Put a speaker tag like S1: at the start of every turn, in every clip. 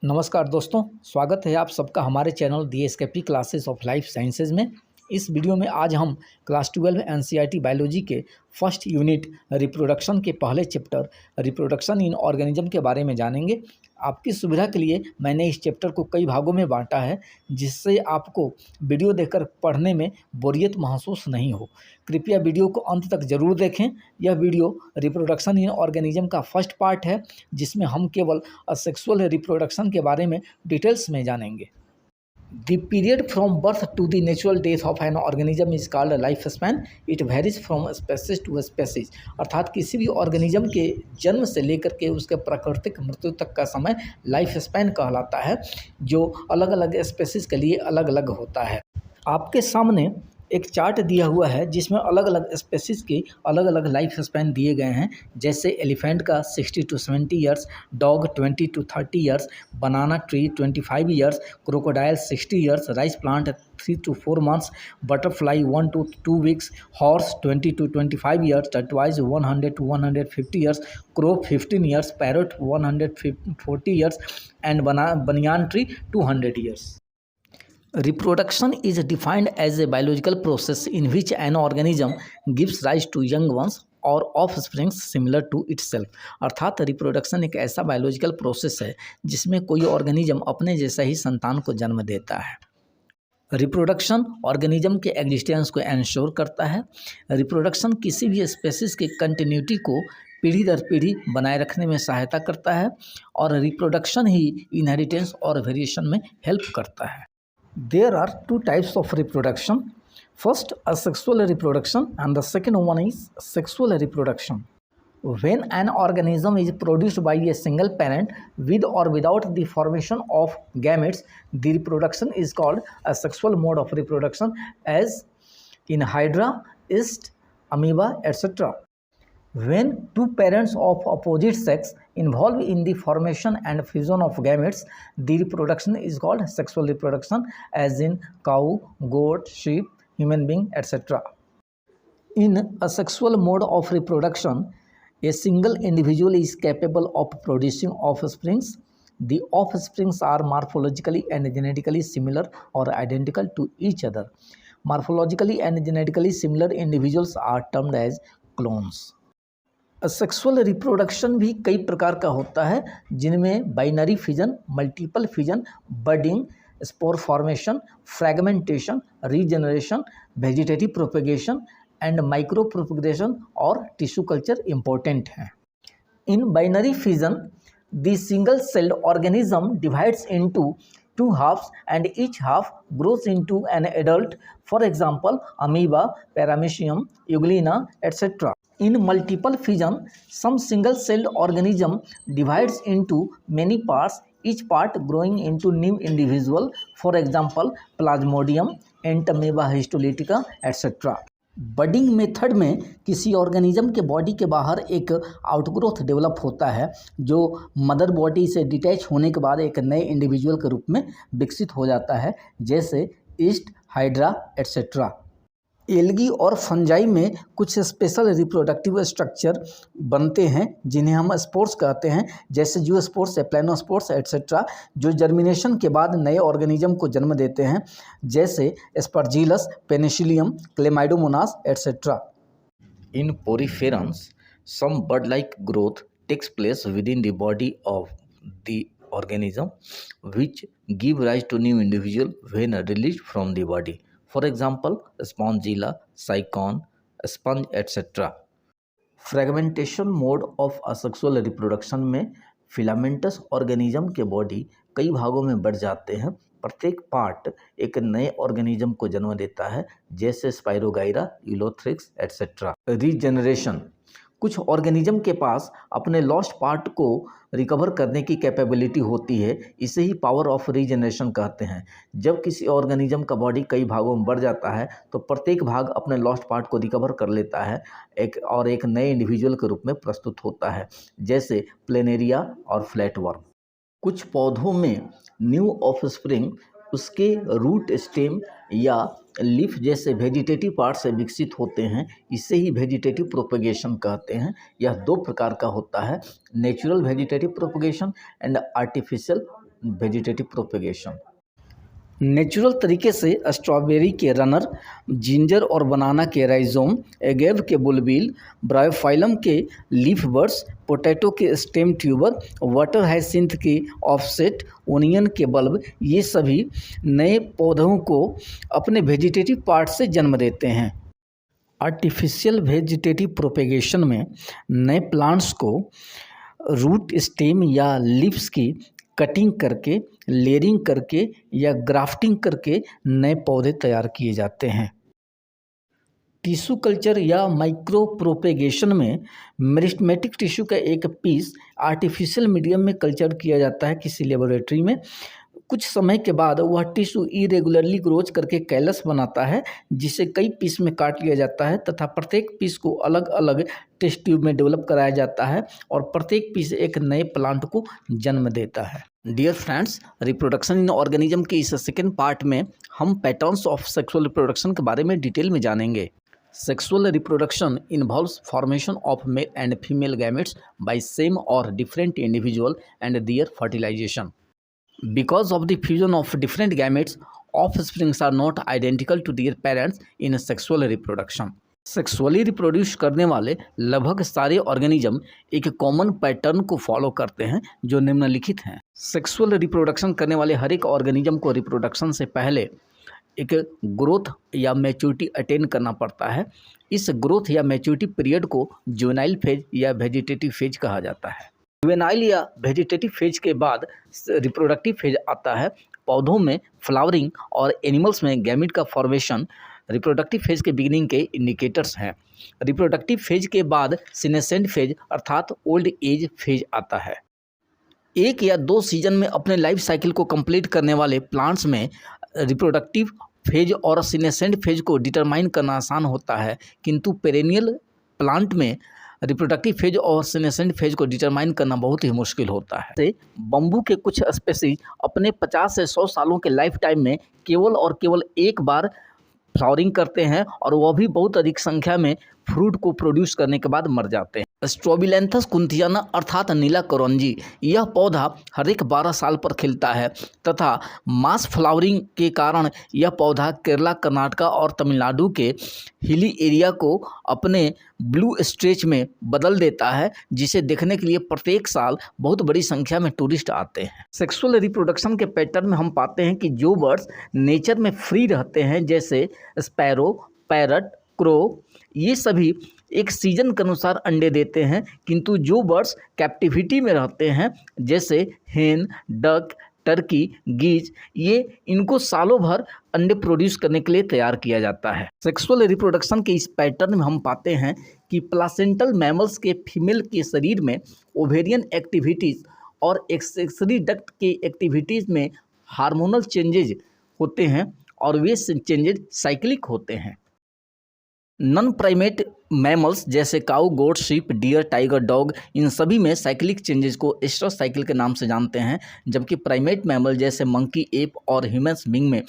S1: नमस्कार दोस्तों, स्वागत है आप सबका हमारे channel the SKP classes of life sciences में। इस वीडियो में आज हम क्लास 12 एनसीईआरटी बायोलॉजी के फर्स्ट यूनिट रिप्रोडक्शन के पहले चैप्टर रिप्रोडक्शन इन ऑर्गेनिज्म के बारे में जानेंगे। आपकी सुविधा के लिए मैंने इस चैप्टर को कई भागों में बांटा है, जिससे आपको वीडियो देखकर पढ़ने में बोरियत महसूस नहीं हो। कृपया वीडियो को अंत तक ज़रूर देखें। यह वीडियो रिप्रोडक्शन इन ऑर्गेनिज्म का फर्स्ट पार्ट है, जिसमें हम केवल असेक्सुअल रिप्रोडक्शन के बारे में डिटेल्स में जानेंगे। The period from birth to the natural death of an organism is called a life span. It varies from species to species. अर्थात किसी भी ऑर्गेनिज्म के जन्म से लेकर के उसके प्राकृतिक मृत्यु तक का समय लाइफ स्पैन कहलाता है, जो अलग अलग स्पेसीज के लिए अलग अलग होता है। आपके सामने एक चार्ट दिया हुआ है जिसमें अलग अलग स्पेसीज के अलग अलग लाइफ स्पैन दिए गए हैं, जैसे एलिफेंट का 60 to 70 years, dog 20 to 30 years, banana tree 25 years, crocodile 60 years, rice plant 3 to 4 months, butterfly 1 to 2 weeks, horse 20 to 25 years, टर्टवाइज 100 to 150 years, crow 15 years, parrot 140 years and banyan tree 200 years. Reproduction is defined as a biological process in which an organism gives rise to young ones or offsprings similar to itself। अर्थात reproduction एक ऐसा biological process है जिसमें कोई organism अपने जैसा ही संतान को जन्म देता है। रिप्रोडक्शन ऑर्गेनिज्म के एग्जिस्टेंस को एंश्योर करता है। रिप्रोडक्शन किसी भी स्पेसीज के कंटिन्यूटी को पीढ़ी दर पीढ़ी बनाए रखने में सहायता करता है, और रिप्रोडक्शन ही इनहेरिटेंस और वेरिएशन में हेल्प करता है। There are two types of reproduction. First, asexual reproduction, and the second one is sexual reproduction. When an organism is produced by a single parent with or without the formation of gametes, the reproduction is called asexual mode of reproduction, as in Hydra, yeast, amoeba, etc. When two parents of opposite sex involve in the formation and fusion of gametes, the reproduction is called sexual reproduction, as in cow, goat, sheep, human being, etc. In a sexual mode of reproduction, a single individual is capable of producing offsprings. The offsprings are morphologically and genetically similar or identical to each other. Morphologically and genetically similar individuals are termed as clones. Sexual reproduction भी कई प्रकार का होता है, जिनमें binary fission, multiple fission, budding, spore formation, fragmentation, regeneration, vegetative propagation and micro propagation और tissue culture important हैं। In binary fission, the single celled organism divides into two halves and each half grows into an adult, for example amoeba, paramecium, euglena, etc. In multiple fission, some single celled organism divides into many parts, each part growing into new individual, for example plasmodium, entamoeba histolytica, etc. Budding method में किसी organism के body के बाहर एक outgrowth develop होता है, जो mother body से डिटैच होने के बाद एक नए इंडिविजुअल के रूप में विकसित हो जाता है, जैसे ईस्ट, हाइड्रा, एट्सेट्रा। एल्गी और फंजाई में कुछ स्पेशल रिप्रोडक्टिव स्ट्रक्चर बनते हैं जिन्हें हम स्पोर्स कहते हैं, जैसे जूस्पोर्स, प्लेनोस्पोर्स, एट्सेट्रा, जो जर्मिनेशन के बाद नए ऑर्गेनिज्म को जन्म देते हैं, जैसे Aspergillus, Penicillium, Chlamydomonas, etcetera. In poriferans, some bud like growth takes place within the body of the organism which give rise to new individual when released from the body. For example, Spongilla, Cycon, sponge, etc. Fragmentation mode of asexual reproduction में filamentous organism के body कई भागों में बढ़ जाते हैं। प्रत्येक part एक नए ऑर्गेनिज्म को जन्म देता है, जैसे स्पाइरोगाइरा, यूलोथ्रिक्स, एट्सेट्रा। रीजनरेशन, कुछ ऑर्गेनिज्म के पास अपने लॉस्ट पार्ट को रिकवर करने की कैपेबिलिटी होती है, इसे ही पावर ऑफ रीजनरेशन कहते हैं। जब किसी ऑर्गेनिज्म का बॉडी कई भागों में बढ़ जाता है, तो प्रत्येक भाग अपने लॉस्ट पार्ट को रिकवर कर लेता है एक नए इंडिविजुअल के रूप में प्रस्तुत होता है, जैसे प्लेनेरिया और फ्लैटवर्म। कुछ पौधों में न्यू ऑफस्प्रिंग उसके रूट, स्टेम या लीफ जैसे वेजिटेटिव पार्ट से विकसित होते हैं, इसे ही वेजिटेटिव प्रोपेगेशन कहते हैं। यह दो प्रकार का होता है, natural vegetative propagation and artificial vegetative propagation. Natural तरीके से स्ट्रॉबेरी के रनर, जिंजर और बनाना के राइजोम, एगेव के बुलबिल, ब्रायोफाइलम के लीफ बड्स, पोटैटो के स्टेम ट्यूबर, वाटर हाइसिंथ के ऑफसेट, ओनियन के बल्ब, ये सभी नए पौधों को अपने वेजिटेटिव पार्ट से जन्म देते हैं। आर्टिफिशियल वेजिटेटिव प्रोपेगेशन में नए प्लांट्स को रूट, स्टेम या लीव्स की कटिंग करके, लेयरिंग करके या ग्राफ्टिंग करके नए पौधे तैयार किए जाते हैं। टिश्यू कल्चर या माइक्रो प्रोपेगेशन में मेरिस्टेमेटिक टिश्यू का एक पीस आर्टिफिशियल मीडियम में कल्चर किया जाता है किसी लेबोरेटरी में। कुछ समय के बाद वह टिश्यू इरेगुलरली ग्रोथ करके कैलस बनाता है, जिसे कई पीस में काट लिया जाता है तथा प्रत्येक पीस को अलग अलग टेस्ट ट्यूब में डेवलप कराया जाता है और प्रत्येक पीस एक नए प्लांट को जन्म देता है। Dear friends, reproduction in organism के इस सेकेंड पार्ट में हम पैटर्न्स ऑफ सेक्सुअल रिप्रोडक्शन के बारे में डिटेल में जानेंगे। Sexual reproduction involves formation of male and female gametes by same or different individual and their fertilization. Because of the fusion of different gametes, offsprings are not identical to their parents in sexual reproduction. Sexually reproduce करने वाले लगभग सारे organism एक common pattern को follow करते हैं जो निम्नलिखित हैं। सेक्सुअल रिप्रोडक्शन करने वाले हर एक ऑर्गेनिज्म को रिप्रोडक्शन से पहले एक ग्रोथ या मैच्योरिटी अटेन करना पड़ता है। इस ग्रोथ या मैच्योरिटी पीरियड को जुवेनाइल फेज या वेजिटेटिव फेज कहा जाता है। जुवेनाइल या वेजिटेटिव फेज के बाद रिप्रोडक्टिव फेज आता है। पौधों में फ्लावरिंग और एनिमल्स में गैमीट का फॉर्मेशन रिप्रोडक्टिव फेज के बिगिनिंग के इंडिकेटर्स हैं। रिप्रोडक्टिव फेज के बाद सीनेसेंट फेज अर्थात ओल्ड एज फेज आता है। एक या दो सीजन में अपने लाइफ साइकिल को कंप्लीट करने वाले प्लांट्स में रिप्रोडक्टिव फेज और सीनेसेंट फेज को डिटरमाइन करना आसान होता है, किंतु पेरेनियल प्लांट में रिप्रोडक्टिव फेज और सीनेसेंट फेज को डिटरमाइन करना बहुत ही मुश्किल होता है। बम्बू के कुछ स्पेसीज अपने 50 से 100 सालों के लाइफ टाइम में केवल और केवल एक बार फ्लावरिंग करते हैं और वह भी बहुत अधिक संख्या में फ्रूट को प्रोड्यूस करने के बाद मर जाते हैं। स्ट्रोबिलैंथस कुंथियाना अर्थात नीला करौंजी, यह पौधा हर एक 12 साल पर खिलता है तथा मास फ्लावरिंग के कारण यह पौधा केरला, कर्नाटका और तमिलनाडु के हिली एरिया को अपने ब्लू स्ट्रेच में बदल देता है, जिसे देखने के लिए प्रत्येक साल बहुत बड़ी संख्या में टूरिस्ट आते हैं। सेक्सुअल रिप्रोडक्शन के पैटर्न में हम पाते हैं कि जो बर्ड्स नेचर में फ्री रहते हैं जैसे स्पैरो, पैरट, क्रो, ये सभी एक सीजन के अनुसार अंडे देते हैं, किंतु जो बर्ड्स कैप्टिविटी में रहते हैं जैसे हेन, डक, टर्की, गीज, ये इनको सालों भर अंडे प्रोड्यूस करने के लिए तैयार किया जाता है। सेक्सुअल रिप्रोडक्शन के इस पैटर्न में हम पाते हैं कि प्लासेंटल मैमल्स के फीमेल के शरीर में ओवेरियन एक्टिविटीज़ और एक्सेसरी डक्ट के एक्टिविटीज़ में हार्मोनल चेंजेज होते हैं और वे चेंजेज साइक्लिक होते हैं। नॉन प्राइमेट मैमल्स जैसे काऊ, गोट, शीप, डियर, टाइगर, डॉग, इन सभी में साइक्लिक चेंजेस को एस्ट्रस साइकिल के नाम से जानते हैं, जबकि प्राइमेट मैमल जैसे मंकी, एप और ह्यूमन्स बीइंग में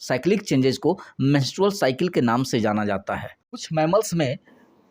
S1: साइक्लिक चेंजेस को मेंस्ट्रुअल साइकिल के नाम से जाना जाता है। कुछ मैमल्स में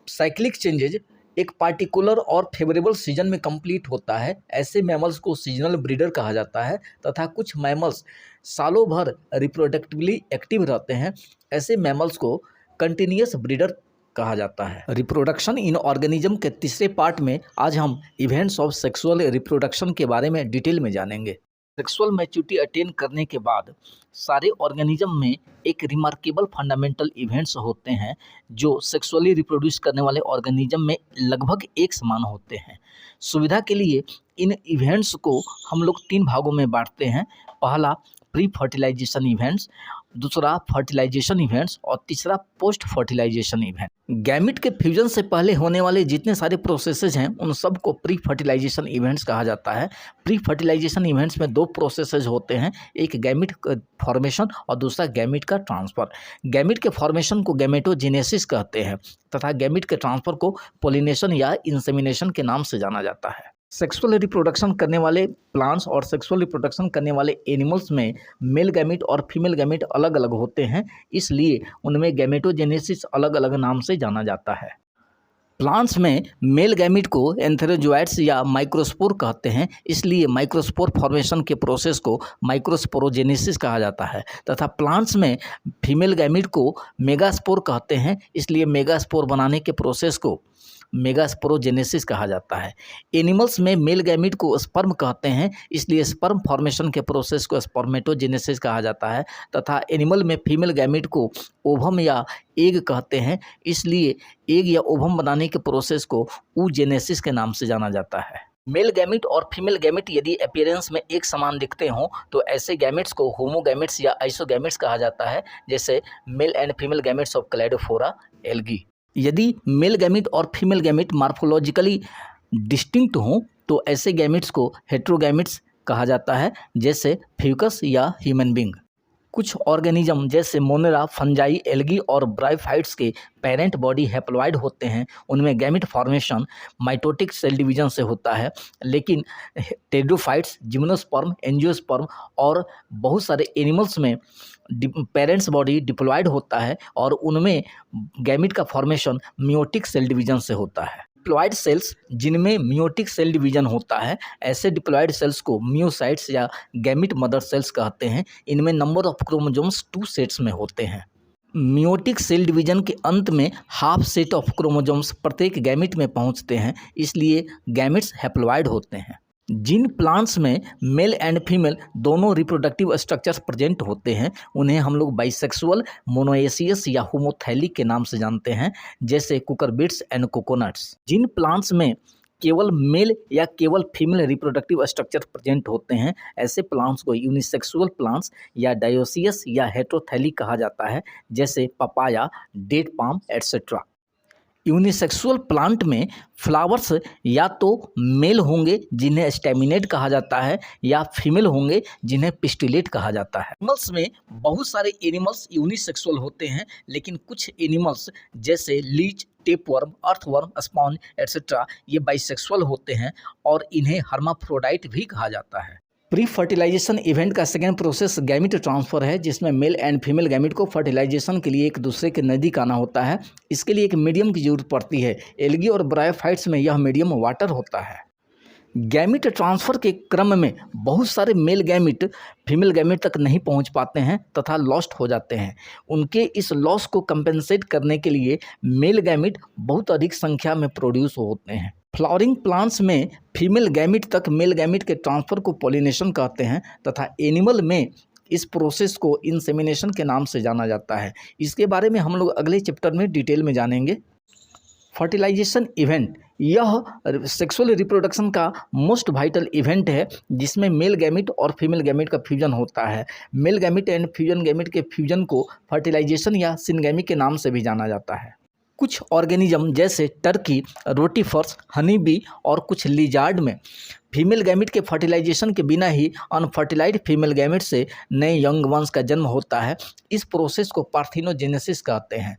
S1: साइक्लिक चेंजेज एक पार्टिकुलर और फेवरेबल सीजन में कंप्लीट होता है, ऐसे मैमल्स को सीजनल ब्रीडर कहा जाता है, तथा कुछ मैमल्स सालों भर रिप्रोडक्टिवली एक्टिव रहते हैं, ऐसे मैमल्स को कंटिन्यूअस ब्रीडर कहा जाता है। रिप्रोडक्शन इन ऑर्गेनिज्म के तीसरे पार्ट में आज हम इवेंट्स ऑफ सेक्सुअल रिप्रोडक्शन के बारे में डिटेल में जानेंगे। सेक्सुअल मैच्योरिटी अटेन करने के बाद सारे ऑर्गेनिज्म में एक रिमार्केबल फंडामेंटल इवेंट्स होते हैं जो सेक्सुअली रिप्रोड्यूस करने वाले ऑर्गेनिज्म में लगभग एक समान होते हैं। सुविधा के लिए इन इवेंट्स को हम लोग 3 भागों में बांटते हैं। पहला प्री फर्टिलाइजेशन इवेंट्स, दूसरा फर्टिलाइजेशन इवेंट्स और तीसरा पोस्ट फर्टिलाइजेशन इवेंट। गैमिट के फ्यूजन से पहले होने वाले जितने सारे प्रोसेसेस हैं उन सब को प्री फर्टिलाइजेशन इवेंट्स कहा जाता है। प्री फर्टिलाइजेशन इवेंट्स में 2 प्रोसेसेस होते हैं, एक गैमिट फॉर्मेशन और दूसरा गैमिट का ट्रांसफ़र। गैमिट के फॉर्मेशन को गैमेटोजेनेसिस कहते हैं तथा गैमिट के ट्रांसफ़र को पोलिनेशन या इंसेमिनेशन के नाम से जाना जाता है। सेक्सुअल रिप्रोडक्शन करने वाले प्लांट्स और सेक्सुअल रिप्रोडक्शन करने वाले एनिमल्स में मेल गैमेट और फीमेल गैमेट अलग अलग होते हैं, इसलिए उनमें गैमेटोजेनेसिस अलग अलग नाम से जाना जाता है। प्लांट्स में मेल गैमीट को एंथेरोजोइट्स या माइक्रोस्पोर कहते हैं, इसलिए माइक्रोस्पोर फॉर्मेशन के प्रोसेस को माइक्रोस्पोरोजेनेसिस कहा जाता है। तथा प्लांट्स में फीमेल गैमीट को मेगास्पोर कहते हैं, इसलिए मेगास्पोर बनाने के प्रोसेस को मेगास्पोरोजेनेसिस कहा जाता है। एनिमल्स में मेल गैमीट को स्पर्म कहते हैं, इसलिए स्पर्म फॉर्मेशन के प्रोसेस को स्पर्मेटोजेनेसिस कहा जाता है। तथा एनिमल में फीमेल गैमीट को ओवम या एग कहते हैं, इसलिए एग या ओवम बनाने के प्रोसेस को oogenesis के नाम से जाना जाता है। मेल गैमीट और फीमेल गैमीट यदि अपीयरेंस में एक समान दिखते हों तो ऐसे गैमीट्स को होमोगैमीट्स या आइसोगैमीट्स कहा जाता है, जैसे mail and female gametes of Cladophora algae. यदि मेल गैमीट और फीमेल गैमीट मॉर्फोलॉजिकली डिस्टिंक्ट हों तो ऐसे गैमीट्स को हेट्रोगैमीट्स कहा जाता है, जैसे फ्यूकस या ह्यूमन बींग। कुछ ऑर्गेनिज्म जैसे मोनेरा, फंजाई, एल्गी और ब्रायोफाइट्स के पेरेंट बॉडी हैप्लॉइड होते हैं, उनमें gamete formation mitotic cell division से होता है। लेकिन टेरिडोफाइट्स, जिम्नोस्पर्म, एंजियोस्पर्म और बहुत सारे एनिमल्स में पेरेंट्स बॉडी डिप्लॉयड होता है और उनमें गैमीट का फॉर्मेशन मियोटिक सेल डिवीजन से होता है। डिप्लॉयड सेल्स जिनमें मियोटिक सेल डिवीजन होता है, ऐसे डिप्लॉयड सेल्स को मियोसाइट्स या गैमीट मदर सेल्स कहते हैं। इनमें नंबर ऑफ क्रोमोसोम्स 2 सेट्स में होते हैं। मियोटिक सेल डिवीजन के अंत में हाफ सेट ऑफ क्रोमोसोम्स प्रत्येक गैमीट में पहुंचते हैं, इसलिए गैमीट्स हैप्लॉइड होते हैं। जिन प्लांट्स में मेल एंड फीमेल दोनों रिप्रोडक्टिव स्ट्रक्चर्स प्रेजेंट होते हैं उन्हें हम लोग बाइसेक्सुअल, मोनोएसियस या होमोथैलिक के नाम से जानते हैं, जैसे कुकरबिट्स एंड कोकोनट्स। जिन प्लांट्स में केवल मेल या केवल फीमेल रिप्रोडक्टिव स्ट्रक्चर प्रेजेंट होते हैं, ऐसे प्लांट्स को यूनिसेक्सुअल प्लांट्स या डायोसियस या हेटेरोथैलिक कहा जाता है, जैसे papaya, date palm etcetera. Unisexual plant में फ्लावर्स या तो मेल होंगे जिन्हें स्टेमिनेट कहा जाता है या फीमेल होंगे जिन्हें पिस्टिलेट कहा जाता है। एनिमल्स में बहुत सारे एनिमल्स यूनिसेक्सुअल होते हैं, लेकिन कुछ एनिमल्स जैसे leech, tapeworm, earthworm, sponge etcetera ये बाइसेक्सुअल होते हैं और इन्हें हर्माफ्रोडाइट भी कहा जाता है। प्री फर्टिलाइजेशन इवेंट का सेकेंड प्रोसेस गैमीट ट्रांसफ़र है, जिसमें मेल एंड फीमेल गैमीट को फर्टिलाइजेशन के लिए एक दूसरे के नज़दीक आना होता है। इसके लिए एक मीडियम की जरूरत पड़ती है। एल्गी और ब्रायोफाइट्स में यह मीडियम वाटर होता है। गैमीट ट्रांसफ़र के क्रम में बहुत सारे मेल गैमीट फीमेल गैमीट तक नहीं पहुंच पाते हैं तथा लॉस्ट हो जाते हैं। उनके इस लॉस को कंपेंसेट करने के लिए मेल गैमीट बहुत अधिक संख्या में प्रोड्यूस होते हैं। फ्लावरिंग प्लांट्स में फीमेल गैमीट तक मेल गैमीट के ट्रांसफ़र को पॉलिनेशन कहते हैं तथा एनिमल में इस प्रोसेस को इंसेमिनेशन के नाम से जाना जाता है। इसके बारे में हम लोग अगले चैप्टर में डिटेल में जानेंगे। फर्टिलाइजेशन इवेंट यह सेक्सुअल रिप्रोडक्शन का मोस्ट वाइटल इवेंट है, जिसमें मेल गैमीट और फीमेल गैमीट का फ्यूजन होता है। Male gamete and fusion gamete के फ्यूजन को फर्टिलाइजेशन या सिनगैमी के नाम से भी जाना जाता है। कुछ ऑर्गेनिज्म जैसे टर्की, रोटीफर्स, हनी बी और कुछ लिजार्ड में फीमेल गैमीट के फर्टिलाइजेशन के बिना ही अनफर्टिलाइज्ड फीमेल गैमीट से नए यंग वंश का जन्म होता है। इस प्रोसेस को पार्थिनोजेनेसिस कहते हैं।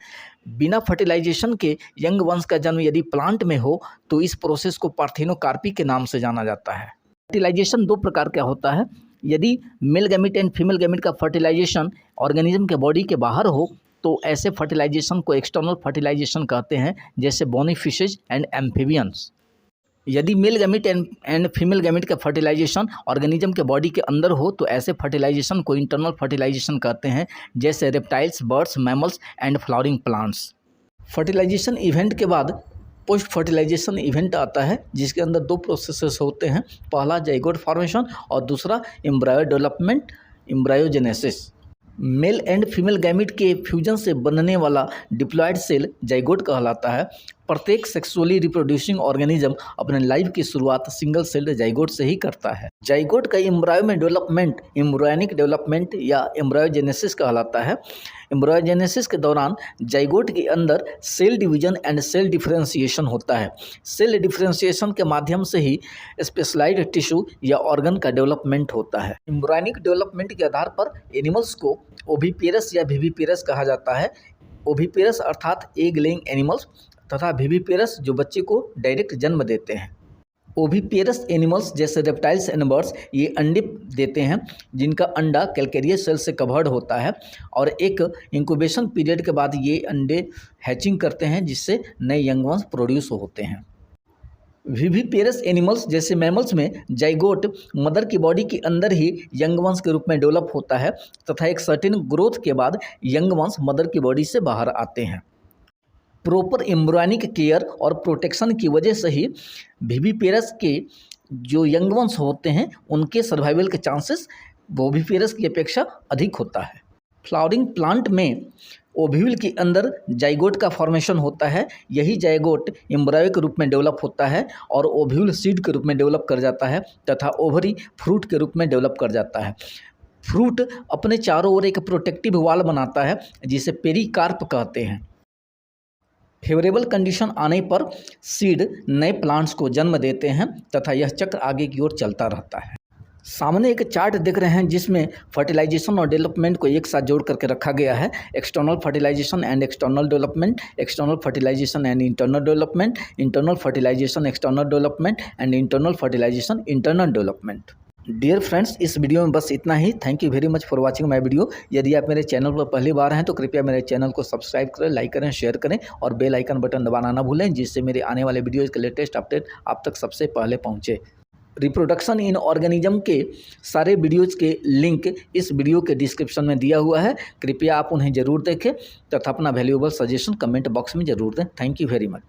S1: बिना फर्टिलाइजेशन के यंग वंश का जन्म यदि प्लांट में हो तो इस प्रोसेस को पार्थिनोकार्पी के नाम से जाना जाता है। फर्टिलाइजेशन 2 प्रकार का होता है। यदि male gamete and female gamete का फर्टिलाइजेशन ऑर्गेनिज्म के बॉडी के बाहर हो तो ऐसे फर्टिलाइजेशन को एक्सटर्नल फर्टिलाइजेशन कहते हैं, जैसे बोनी फिशेज एंड एम्फीबियंस। यदि male gamete and female gamete का फर्टिलाइजेशन ऑर्गेनिज्म के बॉडी के अंदर हो तो ऐसे फर्टिलाइजेशन को इंटरनल फर्टिलाइजेशन कहते हैं, जैसे reptiles, birds, mammals and flowering plants. Fertilization event के बाद पोस्ट फर्टिलाइजेशन इवेंट आता है, जिसके अंदर 2 प्रोसेसेस होते हैं। पहला जाइगोट फॉर्मेशन और दूसरा embryo development, embryogenesis. Male and female gamete के फ्यूजन से बनने वाला डिप्लॉयड सेल जाइगोट कहलाता है। प्रत्येक सेक्सुअली रिप्रोड्यूसिंग ऑर्गेनिज्म अपने लाइफ की शुरुआत सिंगल सेल्ड जाइगोट से ही करता है। जाइगोट का एम्ब्रायो में डेवलपमेंट एम्ब्रायोनिक डेवलपमेंट या एम्ब्रायोजेनेसिस कहलाता है। एम्ब्रायोजेनेसिस के दौरान जाइगोट के अंदर cell division and cell differentiation होता है। सेल डिफरेंशिएशन के माध्यम से ही स्पेशलाइज्ड टिश्यू या ऑर्गन का डेवलपमेंट होता है। एम्ब्रायोनिक डेवलपमेंट के आधार पर एनिमल्स को ओविपेरस या विविपेरस कहा जाता है। ओविपेरस अर्थात एग लेइंग एनिमल्स तथा विविपेरस जो बच्चे को डायरेक्ट जन्म देते हैं। ओविपेरस एनिमल्स जैसे रेप्टाइल्स एंड बर्ड्स ये अंडे देते हैं, जिनका अंडा कैलकेरियस सेल से कवर्ड होता है और एक इंक्यूबेशन पीरियड के बाद ये अंडे हैचिंग करते हैं, जिससे नए यंग वंस प्रोड्यूस होते हैं। विविपेरस एनिमल्स जैसे मैमल्स में जाइगोट मदर की बॉडी के अंदर ही यंग वंस के रूप में डेवलप होता है तथा एक सर्टेन ग्रोथ के बाद यंग वंस मदर की बॉडी से बाहर आते हैं। प्रॉपर एम्ब्रियोनिक केयर और प्रोटेक्शन की वजह से ही विविपेरस के जो यंग वंस होते हैं उनके सर्वाइवल के चांसेस ओविपेरस की अपेक्षा अधिक होता है। फ्लावरिंग प्लांट में ओव्यूल के अंदर जाइगोट का फॉर्मेशन होता है। यही जाइगोट एम्ब्रियो के रूप में डेवलप होता है और ओव्यूल सीड के रूप में डेवलप कर जाता है तथा ओवरी फ्रूट के रूप में डेवलप कर जाता है। फ्रूट अपने चारों ओर एक प्रोटेक्टिव वॉल बनाता है, जिसे पेरिकार्प कहते हैं। फेवरेबल कंडीशन आने पर सीड नए प्लांट्स को जन्म देते हैं तथा यह चक्र आगे की ओर चलता रहता है। सामने एक चार्ट देख रहे हैं जिसमें फर्टिलाइजेशन और डेवलपमेंट को एक साथ जोड़ करके रखा गया है। External fertilisation and external development, external fertilisation and internal development, internal fertilisation external development and internal fertilisation internal development. Dear friends, इस वीडियो में बस इतना ही। Thank you very much for watching my video. यदि आप मेरे चैनल पर पहली बार हैं तो कृपया मेरे चैनल को सब्सक्राइब करें, लाइक करें, शेयर करें और बेल आइकन बटन दबाना ना भूलें, जिससे मेरे आने वाले वीडियोज़ के लेटेस्ट अपडेट आप तक सबसे पहले पहुँचे। रिप्रोडक्शन इन ऑर्गेनिज्म के सारे वीडियोज़ के लिंक इस वीडियो के डिस्क्रिप्शन में दिया हुआ है। कृपया आप उन्हें ज़रूर देखें तथा अपना वैल्यूएबल सजेशन कमेंट बॉक्स में ज़रूर दें। Thank you very much.